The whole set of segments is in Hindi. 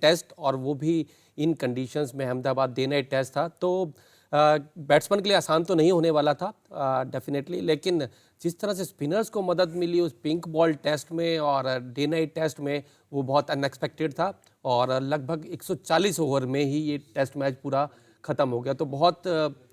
टेस्ट और वो भी इन कंडीशंस में अहमदाबाद डे नाइट टेस्ट था, तो बैट्समैन के लिए आसान तो नहीं होने वाला था डेफिनेटली, लेकिन जिस तरह से स्पिनर्स को मदद मिली उस पिंक बॉल टेस्ट में और डे नाइट टेस्ट में, वो बहुत अनएक्सपेक्टेड था और लगभग 140 ओवर में ही ये टेस्ट मैच पूरा ख़त्म हो गया। तो बहुत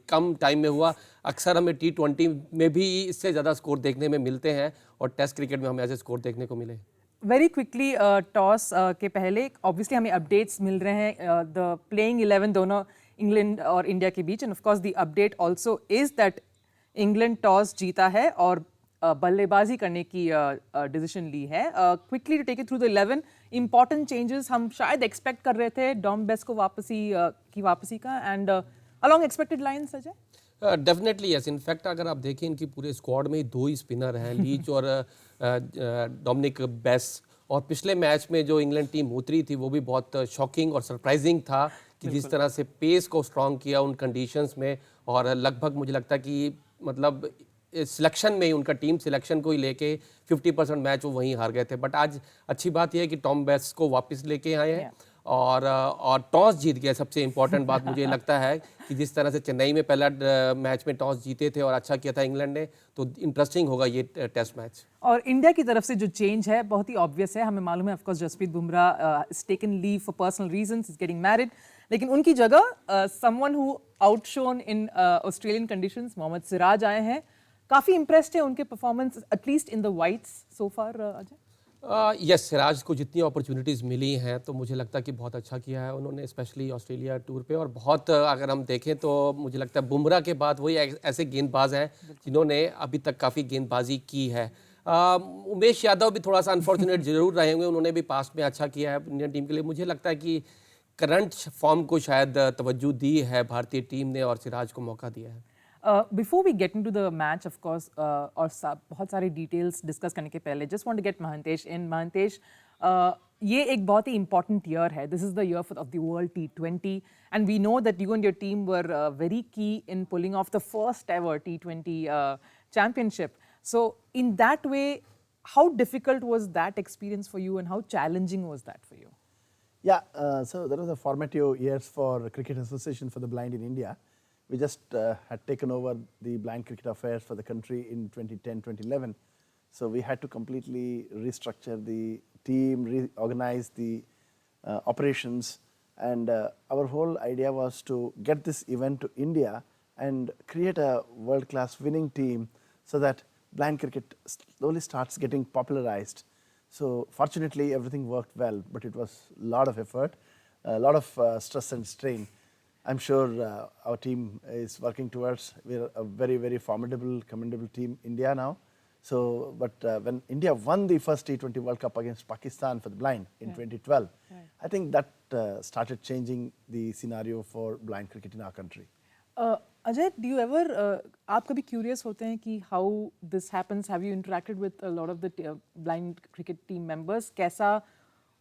कम टाइम में हुआ। अक्सर हमें T20 में भी इससे ज़्यादा स्कोर देखने में मिलते हैं और टेस्ट क्रिकेट में हमें ऐसे स्कोर देखने को मिले। वेरी क्विकली टॉस के पहले ऑब्वियसली हमें अपडेट्स मिल रहे हैं द प्लेइंग 11 दोनों इंग्लैंड और इंडिया के बीच, end of course the update also is that England toss जीता है और बल्लेबाजी करने की डिसीजन ली है। Quickly to take it through the 11 important changes हम शायद एक्सपेक्ट कर रहे थे डॉम बेस को वापसी का, and along expected lines Ajay. Definitely yes. In fact अगर आप देखें इनकी पूरे स्क्वाड में 2 ही स्पिनर हैं, लीच और डोमिनिक बेस, और पिछले मैच में जो इंग्लैंड टीम उतरी थी वो भी बहुत शॉकिंग और सरप्राइजिंग था कि जिस तरह से पेस को स्ट्रॉन्ग किया उन कंडीशंस में, और लगभग मुझे लगता है कि मतलब सिलेक्शन में ही उनका टीम सिलेक्शन को ही लेके 50% मैच वो वहीं हार गए थे। बट आज अच्छी बात यह है कि टॉम बेस को वापस लेके आए हैं और टॉस जीत गए। सबसे इम्पोर्टेंट बात मुझे लगता है कि जिस तरह से चेन्नई में पहला मैच में टॉस जीते थे और अच्छा किया था इंग्लैंड ने, तो इंटरेस्टिंग होगा ये टेस्ट मैच। और इंडिया की तरफ से जो चेंज है बहुत ही ऑब्वियस है, हमें मालूम है of course Jasprit Bumrah is taken leave for personal reasons, is getting married, लेकिन उनकी जगह someone who outshone in Australian conditions Mohammed Siraj आए हैं। काफी इंप्रेस्ड है उनके performance at least in the whites so far Ajay. Yes, Siraj को जितनी अपॉर्चुनिटीज़ मिली हैं तो मुझे लगता है कि बहुत अच्छा किया है उन्होंने, स्पेशली ऑस्ट्रेलिया टूर पे। और बहुत अगर हम देखें तो मुझे लगता है बुमराह के बाद वही ऐसे गेंदबाज हैं जिन्होंने अभी तक काफ़ी गेंदबाजी की है। उमेश यादव भी थोड़ा सा अनफॉर्चुनेट जरूर रहे होंगे, उन्होंने भी पास्ट में अच्छा किया है इंडियन टीम के लिए। मुझे लगता है कि करंट फॉर्म को शायद तवज्जो दी है भारतीय टीम ने और सिराज को मौका दिया है। Before we get into the match of course, और बहुत सारी डिटेल्स डिस्कस करने के पहले just want to get Mahantesh in. Mahantesh, ये एक बहुत ही इंपॉर्टेंट ईयर है, this is the year of the world T20, and we know that you and your team were very key in pulling off the first ever T20 championship. So in that way, how difficult was that experience for you and how challenging was that for you? Yeah, so that was a formative years for Cricket Association for the Blind in India. We just had taken over the blind cricket affairs for the country in 2010, 2011. So we had to completely restructure the team, reorganize the operations, and our whole idea was to get this event to India and create a world-class winning team so that blind cricket slowly starts getting popularized. So fortunately everything worked well, but it was a lot of effort, a lot of stress and strain. I'm sure our team is working towards, we're a very, very formidable, commendable team, India now. So, but when India won the first T20 World Cup against Pakistan for the blind in 2012, I think that started changing the scenario for blind cricket in our country. Ajay, do you ever, आप कभी curious होते हैं कि how this happens? Have you interacted with a lot of the blind cricket team members? कैसा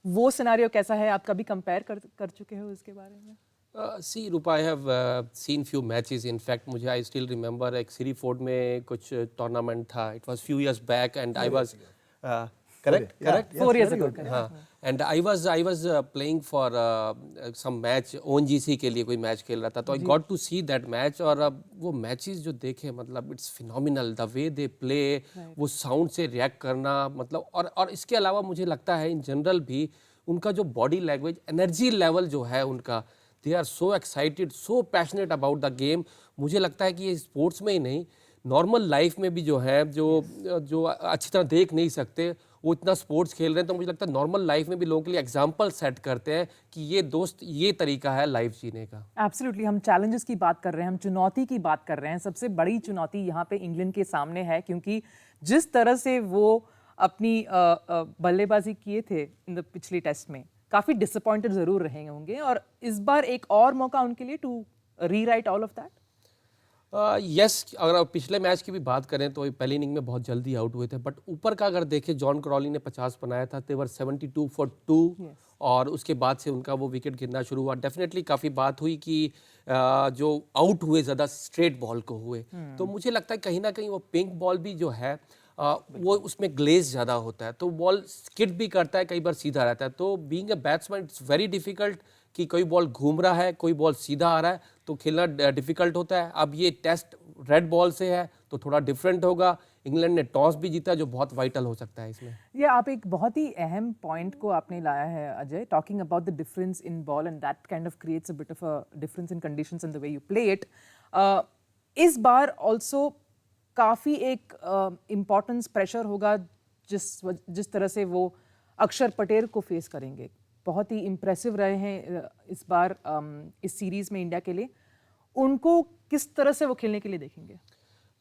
वो scenario कैसा है? आप कभी compare कर चुके हो इसके बारे में? See, Rupa, I have seen few matches. In fact, मुझे I still remember एक सीरीफोर्ड में कुछ tournament था. It was few years back and I was correct? Correct? 4 years ago. हाँ, and I was playing for some match, ONGC के लिए कोई मैच खेल रहा था, तो I got to see that match. और अब वो मैचेस जो देखे, मतलब it's phenomenal the way they play, वो साउंड से रिएक्ट करना, मतलब और इसके अलावा मुझे लगता है इन जनरल भी उनका जो बॉडी लैंग्वेज, एनर्जी लेवल जो है उनका, they are so excited, so passionate about the game. मुझे लगता है कि ये स्पोर्ट्स में ही नहीं, नॉर्मल लाइफ में भी जो है जो अच्छी तरह देख नहीं सकते, वो इतना स्पोर्ट्स खेल रहे हैं, तो मुझे लगता है नॉर्मल लाइफ में भी लोगों के लिए एग्जाम्पल सेट करते हैं कि ये दोस्त, ये तरीका है लाइफ जीने का। एब्सोल्युटली, हम चैलेंजेस की बात कर रहे हैं, हम चुनौती की बात कर रहे हैं। सबसे बड़ी चुनौती यहाँ पे इंग्लैंड के सामने है, क्योंकि जिस तरह से वो अपनी बल्लेबाजी किए थे इन द पिछले टेस्ट में, काफ़ी डिसअपॉइंटेड ज़रूर रहे होंगे, और इस बार एक और मौका उनके लिए to rewrite all of that. Yes, अगर आप पिछले मैच की भी बात करें तो पहली इनिंग में बहुत जल्दी आउट हुए थे, बट ऊपर का अगर देखें, जॉन क्रॉली ने 50 बनाया था, देवर 72 for 2, और उसके बाद से उनका वो विकेट गिरना शुरू हुआ। डेफिनेटली काफ़ी बात हुई कि जो आउट हुए ज़्यादा स्ट्रेट बॉल को हुए, तो मुझे लगता है कहीं ना कहीं वो पिंक बॉल भी जो है वो उसमें ग्लेज ज़्यादा होता है, तो बॉल स्किड भी करता है, कई बार सीधा रहता है। तो being a batsman it's very difficult कि कोई बॉल घूम रहा है, कोई बॉल सीधा आ रहा है, तो खेलना डिफिकल्ट होता है। अब ये टेस्ट रेड बॉल से है तो थोड़ा डिफरेंट होगा। इंग्लैंड ने टॉस भी जीता जो बहुत वाइटल हो सकता है इसमें। ये आप एक बहुत ही अहम पॉइंट को आपने लाया है Ajay, talking about the difference in ball and that kind of creates a bit of a difference in conditions and the way you play it. इस बार ऑल्सो काफ़ी एक इम्पॉर्टेंस प्रेशर होगा जिस तरह से वो अक्षर पटेल को फेस करेंगे। बहुत ही इम्प्रेसिव रहे हैं इस बार इस सीरीज़ में इंडिया के लिए। उनको किस तरह से वो खेलने के लिए देखेंगे?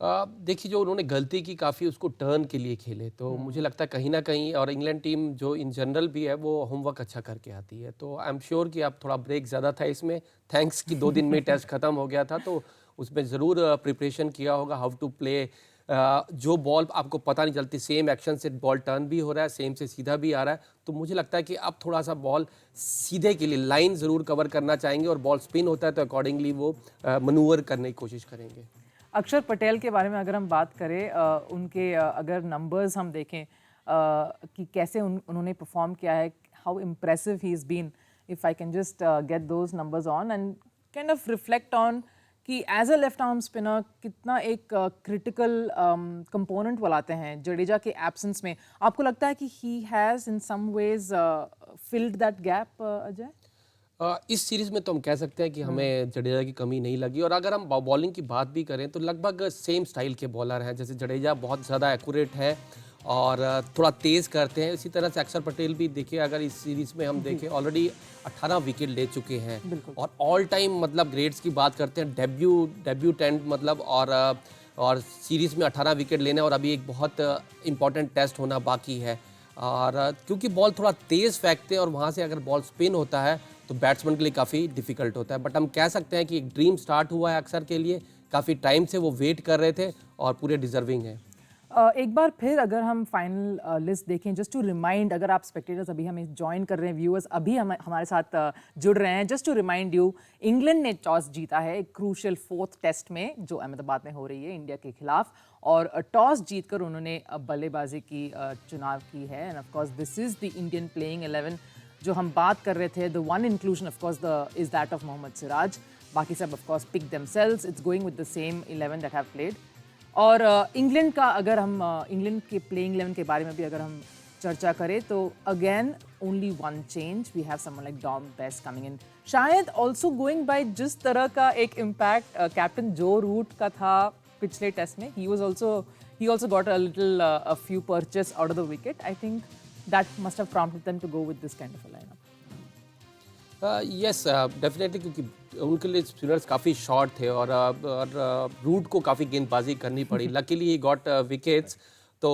देखिए, जो उन्होंने गलती की काफ़ी उसको टर्न के लिए खेले, तो मुझे लगता है कहीं ना कहीं, और इंग्लैंड टीम जो इन जनरल भी है वो होमवर्क अच्छा करके आती है, तो आई एम श्योर कि अब थोड़ा ब्रेक ज़्यादा था इसमें, थैंक्स कि 2 दिन में टेस्ट ख़त्म हो गया था, तो उसमें ज़रूर प्रिपरेशन किया होगा हाउ टू प्ले। जो बॉल आपको पता नहीं चलती, सेम एक्शन से बॉल टर्न भी हो रहा है, सेम से सीधा भी आ रहा है, तो मुझे लगता है कि अब थोड़ा सा बॉल सीधे के लिए लाइन ज़रूर कवर करना चाहेंगे, और बॉल स्पिन होता है तो अकॉर्डिंगली वो मनूवर करने की कोशिश करेंगे। अक्षर पटेल के बारे में अगर हम बात करें, उनके अगर नंबर्स हम देखें कि कैसे उन्होंने परफॉर्म किया है, how impressive he is been, if I can just get those numbers on and kind of reflect on कि as a left arm spinner कितना एक क्रिटिकल कंपोनेंट वो लाते हैं जडेजा के एब्सेंस में। आपको लगता है कि he has in some ways filled that gap Ajay? इस सीरीज़ में तो हम कह सकते हैं कि हमें जडेजा की कमी नहीं लगी, और अगर हम बॉलिंग की बात भी करें तो लगभग सेम स्टाइल के बॉलर हैं। जैसे जडेजा बहुत ज़्यादा एक्यूरेट है और थोड़ा तेज़ करते हैं, इसी तरह से अक्षर पटेल भी देखिए, अगर इस सीरीज़ में हम देखें ऑलरेडी 18 विकेट ले चुके हैं, और ऑल टाइम मतलब ग्रेड्स की बात करते हैं, डेब्यूटेंट मतलब, और सीरीज़ में 18 विकेट लेने, और अभी एक बहुत इंपॉर्टेंट टेस्ट होना बाकी है। और क्योंकि बॉल थोड़ा तेज़ फेंकते हैं और वहाँ से अगर बॉल स्पिन होता है तो बैट्समैन के लिए काफ़ी डिफिकल्ट होता है, बट हम कह सकते हैं कि एक ड्रीम स्टार्ट हुआ है अक्सर के लिए, काफ़ी टाइम से वो वेट कर रहे थे और पूरे डिजर्विंग हैं। एक बार फिर अगर हम फाइनल लिस्ट देखें, जस्ट टू रिमाइंड, अगर आप स्पेक्टेटर्स अभी हमें ज्वाइन कर रहे हैं, व्यूअर्स अभी हमारे साथ जुड़ रहे हैं, just to remind you, England ने टॉस जीता है एक क्रूशियल 4th टेस्ट में जो अहमदाबाद में हो रही है इंडिया के खिलाफ, और टॉस जीतकर उन्होंने बल्लेबाजी की चुनाव की है। And of course this is the Indian playing 11 जो हम बात कर रहे थे। The one inclusion of course is that of Mohammed Siraj, बाकी सब of course pick themselves, it's going with the same 11 that have played. और इंग्लैंड का अगर हम इंग्लैंड के प्लेइंग 11 के बारे में भी अगर हम चर्चा करें तो again only one change, we have someone like Dom Bess coming in, शायद ऑल्सो गोइंग बाय जिस तरह का एक इम्पैक्ट कैप्टन जो रूट का था पिछले टेस्ट में, he also got a little a few purchase out of the wicket. I think that must have prompted them to go with this kind of a lineup. Yes definitely, क्योंकि उनके लिए स्पिनर्स काफ़ी शॉर्ट थे, और रूट को काफ़ी गेंदबाजी करनी पड़ी। लकीली ही गॉट विकेट्स, तो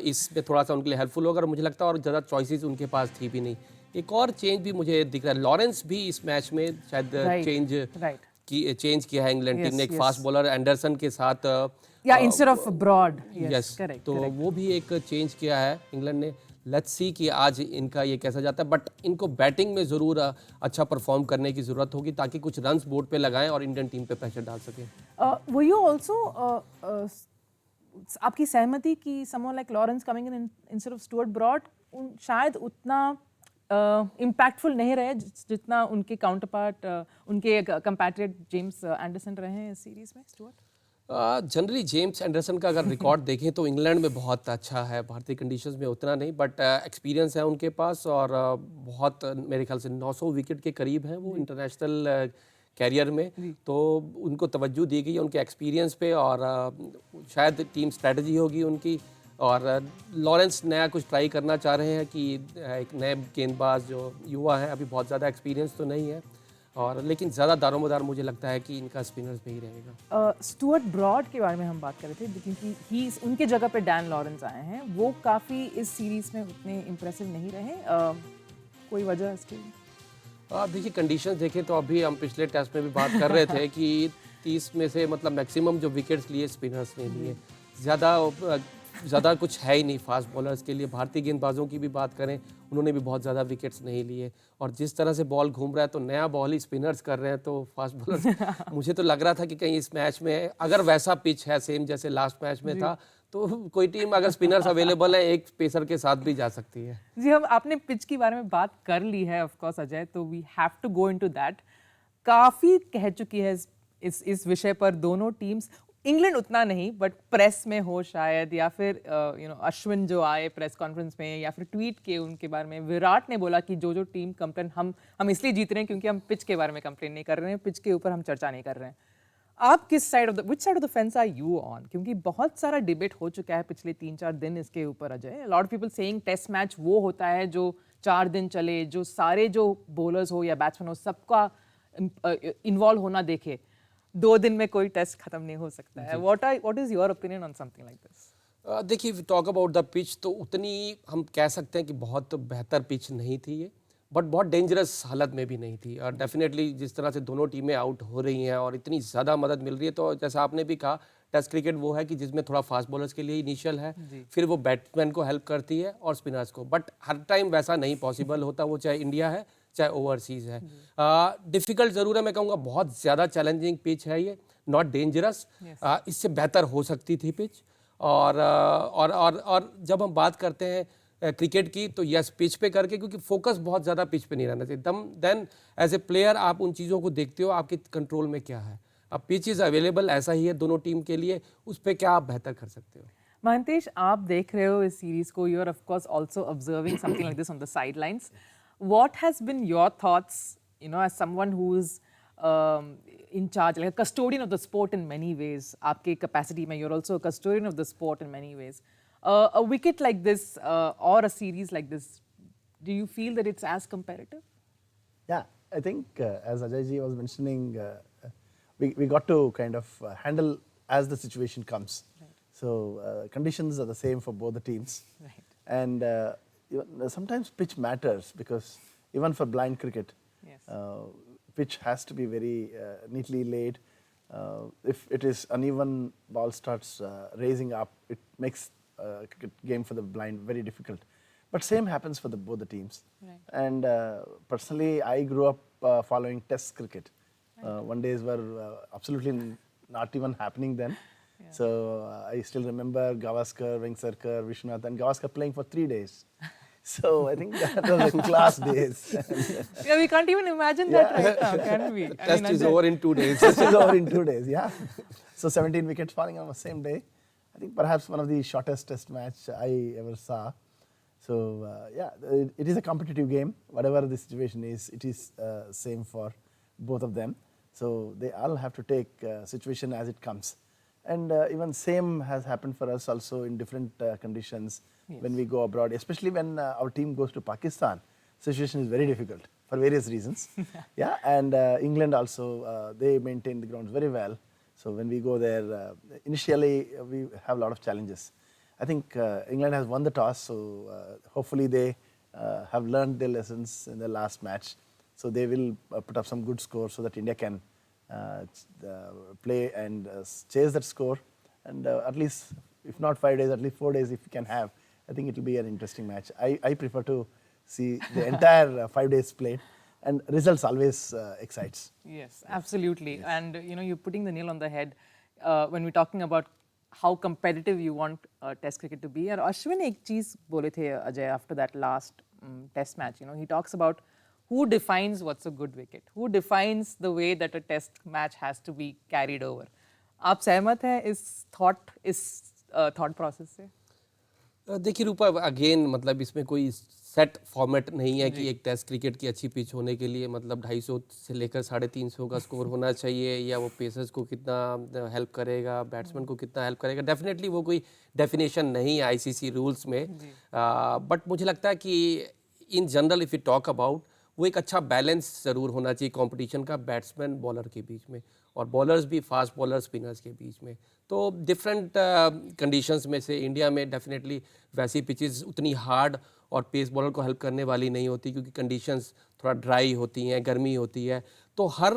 इसमें थोड़ा सा उनके लिए हेल्पफुल होगा, और मुझे लगता है और ज़्यादा चॉइसेस उनके पास थी भी नहीं। एक और चेंज भी मुझे दिख रहा है, लॉरेंस भी इस मैच में शायद चेंज किया है इंग्लैंड टीम ने, एक फास्ट बॉलर एंडरसन के साथ, या इंस्टेड ऑफ ब्रॉड, यस, तो वो भी एक चेंज किया है इंग्लैंड ने। लेट्स सी कि आज इनका ये कैसा जाता है, बट इनको बैटिंग में ज़रूर अच्छा परफॉर्म करने की ज़रूरत होगी ताकि कुछ रन्स बोर्ड पे लगाएं और इंडियन टीम पे प्रेशर डाल सकें। वो यू ऑल्सो आपकी सहमति कि someone like Lawrence coming in instead of Stuart Broad शायद उतना इम्पैक्टफुल नहीं रहे जितना उनके काउंटर पार्ट, उनके कंपैट्रियट जेम्स एंडरसन रहे हैं इस सीरीज में? स्टुअर्ट जनरली जेम्स एंडरसन का अगर रिकॉर्ड देखें तो इंग्लैंड में बहुत अच्छा है, भारतीय कंडीशंस में उतना नहीं, बट एक्सपीरियंस है उनके पास, और बहुत मेरे ख्याल से 900 विकेट के करीब हैं वो इंटरनेशनल कैरियर में, तो उनको तवज्जो दी गई है उनके एक्सपीरियंस पे, और शायद टीम स्ट्रेटजी होगी उनकी, और लॉरेंस नया कुछ ट्राई करना चाह रहे हैं कि एक नए गेंदबाज जो युवा है, अभी बहुत ज़्यादा एक्सपीरियंस तो नहीं है, और लेकिन ज़्यादा दारोमदार मुझे लगता है कि इनका स्पिनर्स पे ही रहेगा। स्टुअर्ट ब्रॉड के बारे में हम बात कर रहे थे क्योंकि उनके जगह पे डैन लॉरेंस आए हैं, वो काफ़ी इस सीरीज़ में उतने इम्प्रेसिव नहीं रहे, कोई वजह इसके? देखिए, कंडीशंस देखें तो अभी हम पिछले टेस्ट में भी बात कर रहे थे कि 30 में से मतलब मैक्सिमम जो विकेट्स लिए स्पिनर्स ने लिए, ज़्यादा कुछ है ही नहीं फास्ट बॉलर्स के लिए। भारतीय गेंदबाजों की भी बात करें, उन्होंने भी बहुत ज़्यादा विकेट्स नहीं लिए, और जिस तरह से बॉल घूम रहा है तो नया बॉल ही स्पिनर्स कर रहे हैं, तो फास्ट बॉलर्स मुझे तो लग रहा था कि कहीं इस मैच में अगर वैसा पिच है सेम जैसे लास्ट मैच में था तो कोई टीम अगर स्पिनर्स अवेलेबल है एक पेसर के साथ भी जा सकती है। जी, हम आपने पिच के बारे में बात कर ली है ऑफ कोर्स अजय, तो we have to go into that. काफी कह चुकी है इस विषय पर दोनों टीम्स। इंग्लैंड उतना नहीं, बट प्रेस में हो शायद, या फिर अश्विन जो आए प्रेस कॉन्फ्रेंस में, या फिर ट्वीट किए उनके बारे में। विराट ने बोला कि जो टीम कंप्लेन हम इसलिए जीत रहे हैं क्योंकि हम पिच के बारे में कंप्लेन नहीं कर रहे हैं, पिच के ऊपर हम चर्चा नहीं कर रहे हैं। आप किस side of the which side of the fence are you on? क्योंकि बहुत सारा डिबेट हो चुका है पिछले 3-4 दिन इसके ऊपर Ajay. Lot of people saying test match वो होता है जो 4 दिन चले, जो सारे जो बॉलर्स हो या बैट्समैन हो सबका इन्वॉल्व होना देखे। 2 दिन में कोई टेस्ट खत्म नहीं हो सकता है। What is your opinion on something like this? देखिए, टॉक अबाउट द पिच, तो उतनी हम कह सकते हैं कि बहुत बेहतर पिच नहीं थी ये, बट बहुत डेंजरस हालत में भी नहीं थी। और डेफिनेटली जिस तरह से दोनों टीमें आउट हो रही हैं और इतनी ज़्यादा मदद मिल रही है, तो जैसा आपने भी कहा, टेस्ट क्रिकेट वो है कि जिसमें थोड़ा फास्ट बॉलर्स के लिए इनिशियल है, फिर वो बैट्समैन को हेल्प करती है और स्पिनर्स को। बट हर टाइम वैसा नहीं पॉसिबल होता, वो चाहे इंडिया है चाहे ओवरसीज़ है। डिफ़िकल्ट ज़रूर है, मैं कहूँगा बहुत ज़्यादा चैलेंजिंग पिच है ये, नॉट डेंजरस। इससे बेहतर हो सकती थी पिच। और जब हम बात करते हैं क्रिकेट की, तो यस पिच पे करके, क्योंकि फोकस बहुत ज़्यादा पिच पे नहीं रहना चाहिए। देन एज ए प्लेयर आप उन चीज़ों को देखते हो, आपके कंट्रोल में क्या है। अब पिच इज़ अवेलेबल, ऐसा ही है दोनों टीम के लिए, उस पर क्या आप बेहतर कर सकते हो। महंतेश, आप देख रहे हो इस सीरीज को, you are of course also observing something like this on the sidelines. What has been your thoughts, as someone who is in charge, like a custodian of the sport in many ways? आपके capacity में you're also a custodian of the sport in many ways. A wicket like this or a series like this, do you feel that it's as competitive? Yeah, I think as Ajay ji was mentioning, we got to kind of handle as the situation comes. Right. So conditions are the same for both the teams. Right. And sometimes pitch matters, because even for blind cricket, Yes. Pitch has to be very neatly laid. If it is uneven, ball starts raising up, it makes cricket game for the blind very difficult. But same happens for both the teams. Right. And personally, I grew up following Test cricket. One days were absolutely not even happening then. Yeah. So I still remember Gavaskar, Vengsarkar, Vishwanath, and Gavaskar playing for 3 days. So I think that was the class days. Yeah, we can't even imagine that right now, can we? Test is over in 2 days. Test is over in 2 days, yeah. So 17 wickets falling on the same day. I think perhaps one of the shortest test match I ever saw. So yeah, it is a competitive game. Whatever the situation is, it is same for both of them. So they all have to take situation as it comes. And even same has happened for us also in different conditions. Yes. When we go abroad, especially when our team goes to Pakistan, situation is very difficult for various reasons. Yeah, and England also, they maintain the grounds very well. So when we go there, initially we have a lot of challenges. I think England has won the toss, so hopefully they have learned their lessons in the last match. So they will put up some good score so that India can play and chase that score. And at least, if not 5 days, at least 4 days if we can have, I think it will be an interesting match. I prefer to see the entire 5 days played, and results always excites. Yes, absolutely. Yes. And you're putting the nail on the head when we're talking about how competitive you want Test cricket to be. And Ashwin एक चीज बोले थे Ajay after that last Test match. He talks about who defines what's a good wicket, who defines the way that a Test match has to be carried over. आप सहमत हैं इस thought process से? देखिए रूपा, अगेन मतलब इसमें कोई सेट फॉर्मेट नहीं है कि एक टेस्ट क्रिकेट की अच्छी पिच होने के लिए मतलब 250 से लेकर 350 का स्कोर होना चाहिए, या वो पेसर्स को कितना हेल्प करेगा, बैट्समैन को कितना हेल्प करेगा। डेफिनेटली वो कोई डेफिनेशन नहीं है आईसीसी रूल्स में। बट मुझे लगता है कि in general if you talk about, वो एक अच्छा बैलेंस ज़रूर होना चाहिए कंपटीशन का बैट्समैन बॉलर के बीच में, और बॉलर्स भी फास्ट बॉलर स्पिनर्स के बीच में। तो डिफरेंट कंडीशंस में से इंडिया में डेफिनेटली वैसी पिचेस उतनी हार्ड और पेस बॉलर को हेल्प करने वाली नहीं होती, क्योंकि कंडीशंस थोड़ा ड्राई होती हैं, गर्मी होती है। तो हर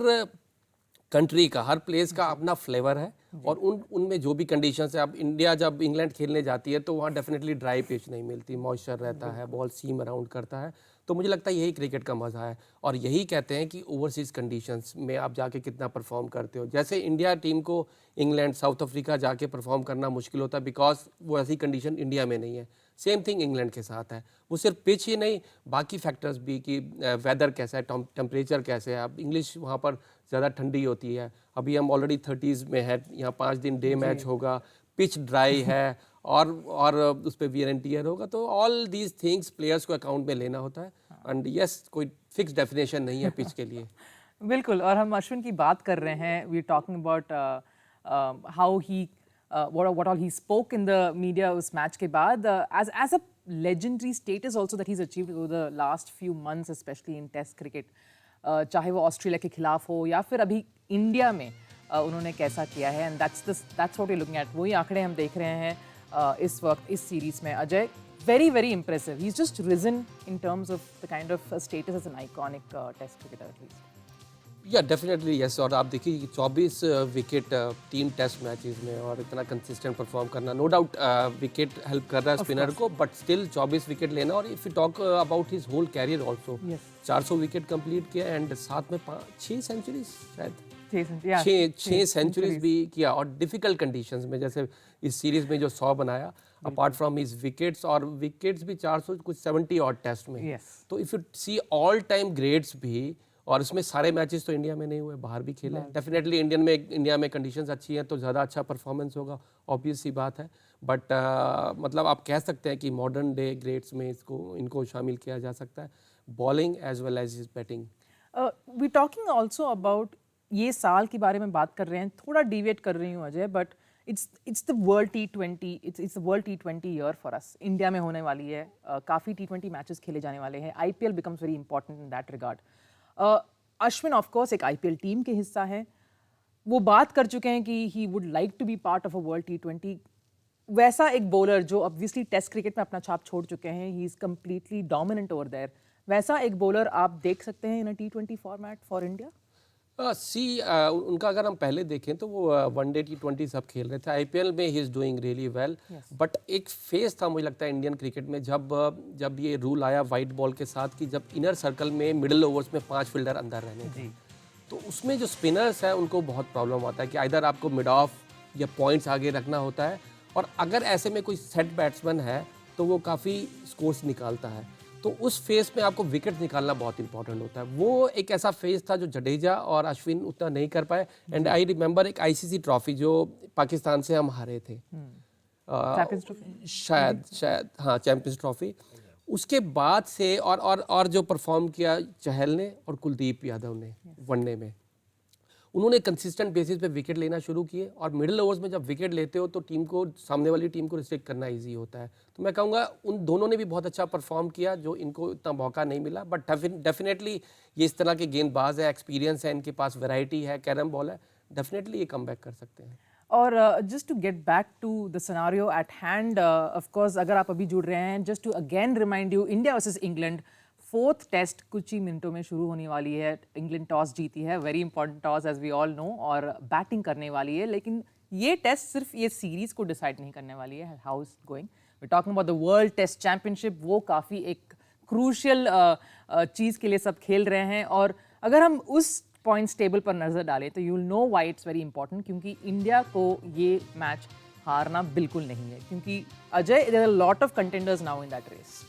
कंट्री का, हर प्लेस का अपना फ्लेवर है, और उनमें जो भी कंडीशंस है। अब इंडिया जब इंग्लैंड खेलने जाती है तो वहाँ डेफिनेटली ड्राई पिच नहीं मिलती, मॉइस्चर रहता है, बॉल सीम अराउंड करता है, तो मुझे लगता है यही क्रिकेट का मज़ा है और यही कहते हैं कि ओवरसीज़ कंडीशंस में आप जाके कितना परफॉर्म करते हो। जैसे इंडिया टीम को इंग्लैंड, साउथ अफ्रीका जाके परफॉर्म करना मुश्किल होता है बिकॉज वो ऐसी कंडीशन इंडिया में नहीं है। सेम थिंग इंग्लैंड के साथ है। वो सिर्फ पिच ही नहीं, बाकी फैक्टर्स भी कि वेदर कैसा है, टेम्परेचर कैसे है। अब इंग्लिश वहाँ पर ज़्यादा ठंडी होती है, अभी हम ऑलरेडी 30s में है, यहाँ 5 दिन डे मैच होगा, पिच ड्राई है और उस पर वीयर एंड टीयर होगा। तो ऑल दीज थिंग्स प्लेयर्स को अकाउंट में लेना होता है एंड यस कोई फिक्स डेफिनेशन नहीं है पिच के लिए। बिल्कुल, और हम अश्विन की बात कर रहे हैं, we are talking about how he what all he spoke in the media उस मैच के बाद, as a legendary status also that he's achieved over the last few months especially in test cricket, चाहे वो ऑस्ट्रेलिया के खिलाफ हो या फिर अभी इंडिया में उन्होंने कैसा किया है, and that's what we're looking at। वही आंकड़े हम देख रहे हैं इस वक्त इस सीरीज में। Ajay, very impressive, he's just risen in terms of the kind of status as an iconic test cricketer at least। या डेफिनेटली यस। और आप देखिए 24 विकेट 3 टेस्ट मैचेस में और इतना कंसिस्टेंट परफॉर्म करना, नो डाउट विकेट हेल्प कर रहा है स्पिनर को, बट स्टिल 24 विकेट लेना। और if you talk about his whole career also, 400 wicket complete किया एंड साथ में 6 सेंचुरीज शायद 6 सेंचुरीज भी किया और डिफिकल्ट कंडीशंस में, जैसे इस सीरीज में जो 100 बनाया अपार्ट फ्रॉम हिज विकेट्स, और विकेट्स भी 400 कुछ 70 और टेस्ट में। तो if you see all time grades भी, और इसमें सारे मैचेस तो इंडिया में नहीं हुए, बाहर भी खेले। डेफिनेटली इंडिया में कंडीशंस अच्छी हैं तो ज़्यादा अच्छा परफॉर्मेंस होगा, ऑब्वियस सी बात है। बट मतलब आप कह सकते हैं कि मॉडर्न डे ग्रेड्स में इनको शामिल किया जा सकता है, bowling as well as his batting. We talking also about, ये साल के बारे में बात कर रहे हैं, थोड़ा डिविएट कर रही हूँ Ajay, but it's the world T20, it's the world T20 year for us। India में होने वाली है, काफ़ी T20 मैचेस खेले जाने वाले हैं, IPL becomes very important in that regard। Ashwin of course एक IPL टीम के हिस्सा है, वो बात कर चुके हैं कि he would like to be part of a world T20। वैसा एक बॉलर जो ऑब्वियसली टेस्ट क्रिकेट में अपना छाप छोड़ चुके हैं, he is completely dominant over there, वैसा एक बॉलर आप देख सकते हैं in a T20 format for India? उनका अगर हम पहले देखें तो वो वनडे T20 सब खेल रहे थे, IPL में he is doing really well. But एक फेज था मुझे लगता है इंडियन क्रिकेट में, जब ये रूल आया वाइट बॉल के साथ कि जब इनर सर्कल में मिडिल ओवर्स में 5 फील्डर अंदर रहने थे, तो उसमें जो स्पिनर्स हैं उनको बहुत प्रॉब्लम आता है कि आइदर आपको मिड ऑफ या पॉइंट्स आगे रखना होता है, और अगर ऐसे में कोई सेट बैट्समैन है तो वो काफ़ी स्कोर्स निकालता है। तो उस फेज में आपको विकेट निकालना बहुत इंपॉर्टेंट होता है। वो एक ऐसा फेज था जो जडेजा और अश्विन उतना नहीं कर पाए। एंड आई रिमेंबर एक ICC ट्रॉफी जो पाकिस्तान से हम हारे थे, शायद हाँ चैंपियंस ट्रॉफी, उसके बाद से और जो परफॉर्म किया चहल ने और कुलदीप यादव ने वनडे में, उन्होंने कंसिस्टेंट बेसिस पे विकेट लेना शुरू किए। और मिडिल ओवर्स में जब विकेट लेते हो तो टीम को, सामने वाली टीम को रिस्ट्रिक्ट करना इजी होता है। तो मैं कहूँगा उन दोनों ने भी बहुत अच्छा परफॉर्म किया, जो इनको इतना मौका नहीं मिला। बट डेफिनेटली ये इस तरह के गेंदबाज है, एक्सपीरियंस है इनके पास, वैरायटी है, कैरम बॉल है, डेफिनेटली ये कम बैक कर सकते हैं। और just to get back to the scenario at hand, of course अगर आप अभी जुड़ रहे हैं, just to again remind you, India versus England 4th test कुछ ही मिनटों में शुरू होने वाली है। इंग्लैंड टॉस जीती है, very important toss as we all know, और बैटिंग करने वाली है। लेकिन ये टेस्ट सिर्फ ये सीरीज को डिसाइड नहीं करने वाली है, how is going. We talking about the world test championship, वो काफ़ी एक क्रूशियल चीज़ के लिए सब खेल रहे हैं। और अगर हम उस पॉइंट्स टेबल पर नजर डालें तो you will know why it's very important, क्योंकि इंडिया को ये मैच हारना बिल्कुल नहीं है, क्योंकि Ajay there are lot of contenders now in that race.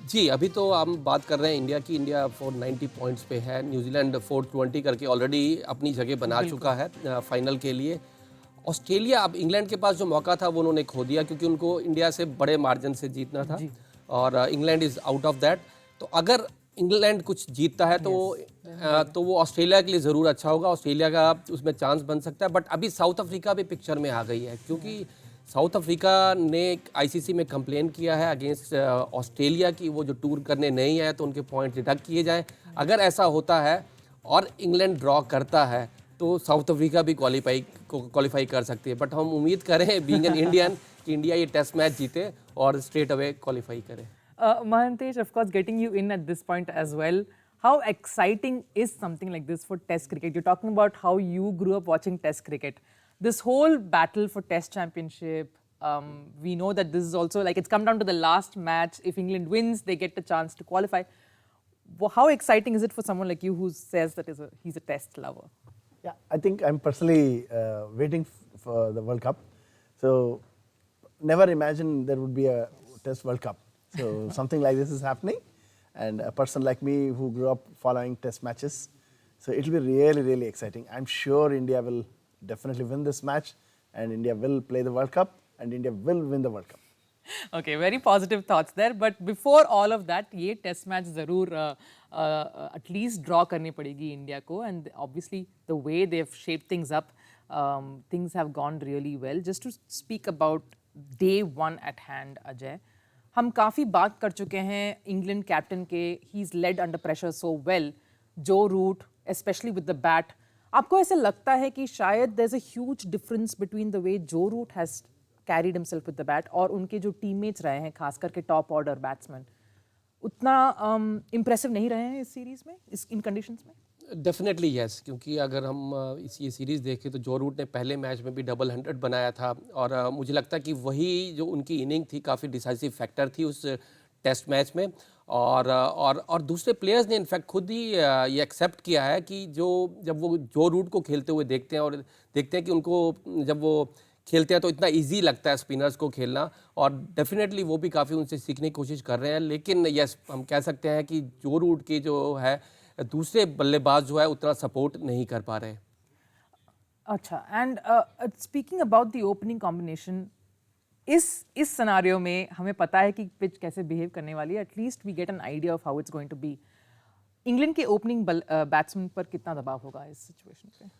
जी, अभी तो हम बात कर रहे हैं इंडिया की। इंडिया 490 पॉइंट्स पे है, न्यूजीलैंड 420 करके ऑलरेडी अपनी जगह बना चुका है फाइनल के लिए। ऑस्ट्रेलिया, अब इंग्लैंड के पास जो मौका था वो उन्होंने खो दिया, क्योंकि उनको इंडिया से बड़े मार्जिन से जीतना था, और England is out of that. तो अगर इंग्लैंड कुछ जीतता है तो वो ऑस्ट्रेलिया के लिए ज़रूर अच्छा होगा, ऑस्ट्रेलिया का उसमें चांस बन सकता है। बट अभी साउथ अफ्रीका भी पिक्चर में आ गई है, क्योंकि साउथ अफ्रीका ने ICC में कंप्लेन किया है अगेंस्ट ऑस्ट्रेलिया की वो जो टूर करने नहीं आए तो उनके पॉइंट डिडक्ट किए जाएं। अगर ऐसा होता है और इंग्लैंड ड्रॉ करता है तो साउथ अफ्रीका भी क्वालिफाई कर सकती है। बट हम उम्मीद करें बीइंग एन इंडियन कि इंडिया ये टेस्ट मैच जीते और स्ट्रेट अवे क्वालिफाई करे। Mahantesh, of course, getting you in at this point as well, how exciting is something like this for Test cricket? You're talking about how you grew up watching Test cricket. This whole battle for Test championship, We know that this is also like it's come down to the last match. If England wins, they get the chance to qualify. How exciting is it for someone like you who says that he's a test lover? Yeah, I think I'm personally waiting for the World Cup. So never imagined there would be a Test World Cup. So something like this is happening, and a person like me who grew up following Test matches, so it will be really, really exciting. I'm sure India will definitely win this match, and India will play the World Cup, and India will win the World Cup. Okay, very positive thoughts there. But before all of that, ये test match जरूर at least draw करनी पड़ेगी इंडिया को. And obviously the way they've shaped things up, things have gone really well. Just to speak about day one at hand, Ajay, हम काफ़ी बात कर चुके हैं इंग्लैंड कैप्टन के. He's led under pressure so well. Joe Root, especially with the bat. आपको ऐसे लगता है कि शायद there's a huge difference between the way Joe Root has carried himself with the bat और उनके जो टीममेट्स रहे हैं खास करके टॉप ऑर्डर बैट्समैन उतना इम्प्रेसिव नहीं रहे हैं इस सीरीज में इन कंडीशंस में? डेफिनेटली यस, क्योंकि अगर हम ये सीरीज़ देखें तो जो रूट ने पहले मैच में भी डबल 100 बनाया था और मुझे लगता है कि वही जो उनकी इनिंग थी काफ़ी डिसाइसिव फैक्टर थी उस टेस्ट मैच में. और दूसरे प्लेयर्स ने इनफैक्ट खुद ही ये एक्सेप्ट किया है कि जब वो जो रूट को खेलते हुए देखते हैं और देखते हैं कि उनको जब वो खेलते हैं तो इतना इजी लगता है स्पिनर्स को खेलना, और डेफिनेटली वो भी काफ़ी उनसे सीखने की कोशिश कर रहे हैं. लेकिन यस, हम कह सकते हैं कि जो रूट के जो है दूसरे बल्लेबाज जो है उतना सपोर्ट नहीं कर पा रहे. अच्छा, and speaking about the opening combination, इस सिनारियो में हमें पता है कि पिच कैसे बिहेव करने वाली है. At least we get an idea of how it's going to be. England के ओपनिंग बैट्समैन पर कितना दबाव होगा इस सिचुएशन पे?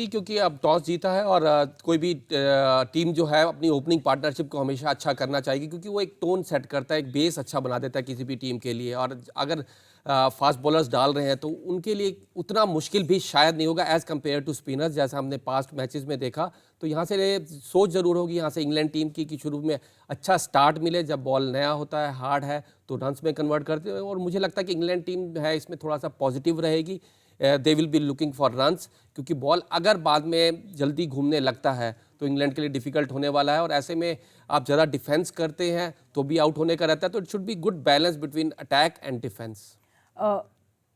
क्योंकि अब टॉस जीता है और कोई भी टीम जो है अपनी ओपनिंग पार्टनरशिप को हमेशा अच्छा करना चाहिए, क्योंकि वो एक टोन सेट करता है, एक बेस अच्छा बना देता है किसी भी टीम के लिए. और अगर फास्ट बॉलर्स डाल रहे हैं तो उनके लिए उतना मुश्किल भी शायद नहीं होगा एज़ कम्पेयर टू स्पिनर्स, जैसा हमने पास्ट मैचेस में देखा. तो यहाँ से सोच ज़रूर होगी यहाँ से इंग्लैंड टीम की कि शुरू में अच्छा स्टार्ट मिले, जब बॉल नया होता है, हार्ड है, तो रन्स में कन्वर्ट करते हैं. और मुझे लगता है कि इंग्लैंड टीम है इसमें थोड़ा सा पॉजिटिव रहेगी. They will be looking for runs, क्योंकि बॉल अगर बाद में जल्दी घूमने लगता है तो इंग्लैंड के लिए डिफिकल्ट होने वाला है. और ऐसे में आप ज़्यादा डिफेंस करते हैं तो भी आउट होने का रहता है. तो it should be good balance between attack and defence.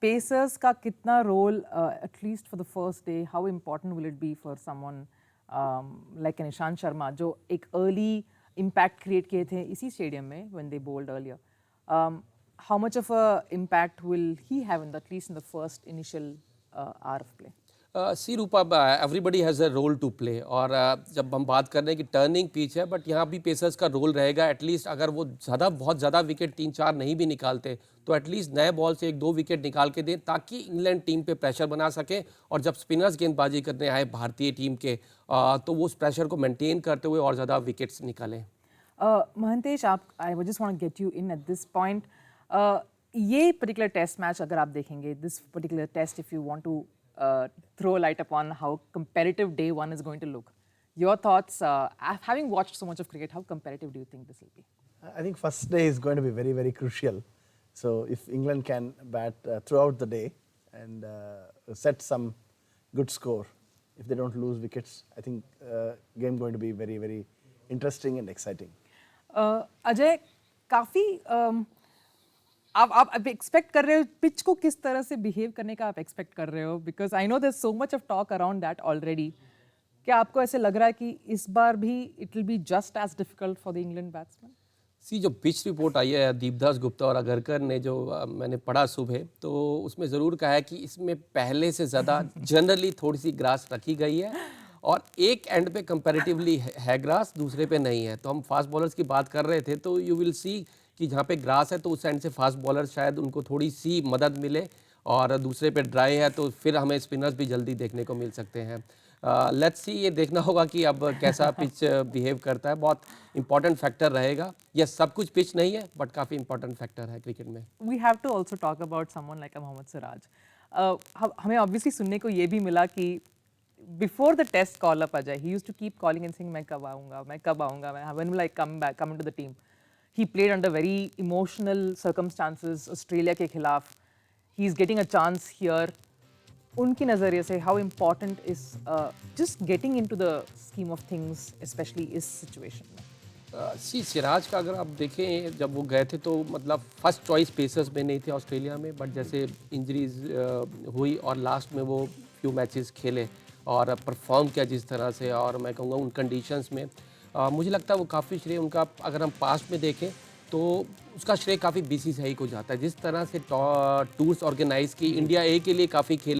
Pacers का कितना role at least for the first day, how important will it be for someone like Nishant Sharma, जो एक अर्ली इम्पैक्ट क्रिएट किए थे इसी स्टेडियम में when they bowled earlier? How much of a impact will he have at least in the first initial hour of play? Rupa, everybody has a role to play. और जब हम बात कर रहे हैं कि टर्निंग पिच है, बट यहाँ भी पेसर्स का रोल रहेगा. एटलीस्ट अगर वो बहुत ज़्यादा विकेट 3-4 नहीं भी निकालते तो एटलीस्ट नए बॉल से 1-2 विकेट निकाल के दें, ताकि इंग्लैंड टीम पे प्रेशर बना सके. और जब स्पिनर्स गेंदबाजी करने आए भारतीय टीम के, तो वो उस प्रेशर को मेंटेन करते हुए और ज़्यादा विकेट्स निकालें. Mahantesh, I just want to get you in at this point. ये particular test match अगर आप देखेंगे, this particular test, if you want to throw light upon how competitive day one is going to look, your thoughts, having watched so much of cricket, how competitive do you think this will be? I think first day is going to be very, very crucial. So if England can bat throughout the day and set some good score, if they don't lose wickets, I think game going to be very, very interesting and exciting. Ajay, काफ़ी आप एक्सपेक्ट कर रहे हो पिच को किस तरह से बिहेव करने का आप एक्सपेक्ट कर रहे हो? Because I know there so much of talk around that already. क्या आपको ऐसे लग रहा है कि इस बार भी it will be just as difficult for the England batsman? जो पिच रिपोर्ट आई है दीपदास गुप्ता और अगरकर ने, जो मैंने पढ़ा सुबह, तो उसमें ज़रूर कहा है कि इसमें पहले से ज़्यादा जनरली थोड़ी सी ग्रास रखी गई है, और एक एंड पे कंपैरेटिवली है ग्रास, दूसरे पे नहीं है. तो हम फास्ट बॉलर्स की बात कर रहे थे, तो यू विल सी कि जहाँ पे ग्रास है तो उस एंड से फास्ट बॉलर शायद उनको थोड़ी सी मदद मिले, और दूसरे पे ड्राई है तो फिर हमें स्पिनर्स भी जल्दी देखने को मिल सकते हैं. लेट्स सी, ये देखना होगा कि अब कैसा पिच बिहेव करता है. बहुत इंपॉर्टेंट फैक्टर रहेगा. ये सब कुछ पिच नहीं है, बट काफ़ी इंपॉर्टेंट फैक्टर है क्रिकेट में. We have to also talk about someone like Mohammed Siraj. हमें ऑब्वियसली सुनने को ये भी मिला कि before the test call up Ajay, he used to keep calling and saying मैं कब आऊँगा, when will I come into the team. He played under very emotional circumstances, Australia के खिलाफ. He's getting a chance here. उनकी नज़रिए से how important is just getting into the scheme of things specially इस सिचुएशन में? सी सिराज का अगर आप देखें जब वो गए थे तो मतलब फर्स्ट चॉइस पेसर्स में नहीं थे ऑस्ट्रेलिया में, बट जैसे इंजरीज हुई और लास्ट में वो फ्यू मैचेस खेले और परफॉर्म किया जिस तरह से, और मैं कहूँगा उन कंडीशंस में मुझे लगता है वो काफ़ी श्रेय उनका, अगर हम पास्ट में देखें तो उसका श्रेय काफ़ी बीसीसीआई को जाता है। जिस तरह से टूर्स ऑर्गेनाइज की इंडिया ए के लिए काफ़ी खेल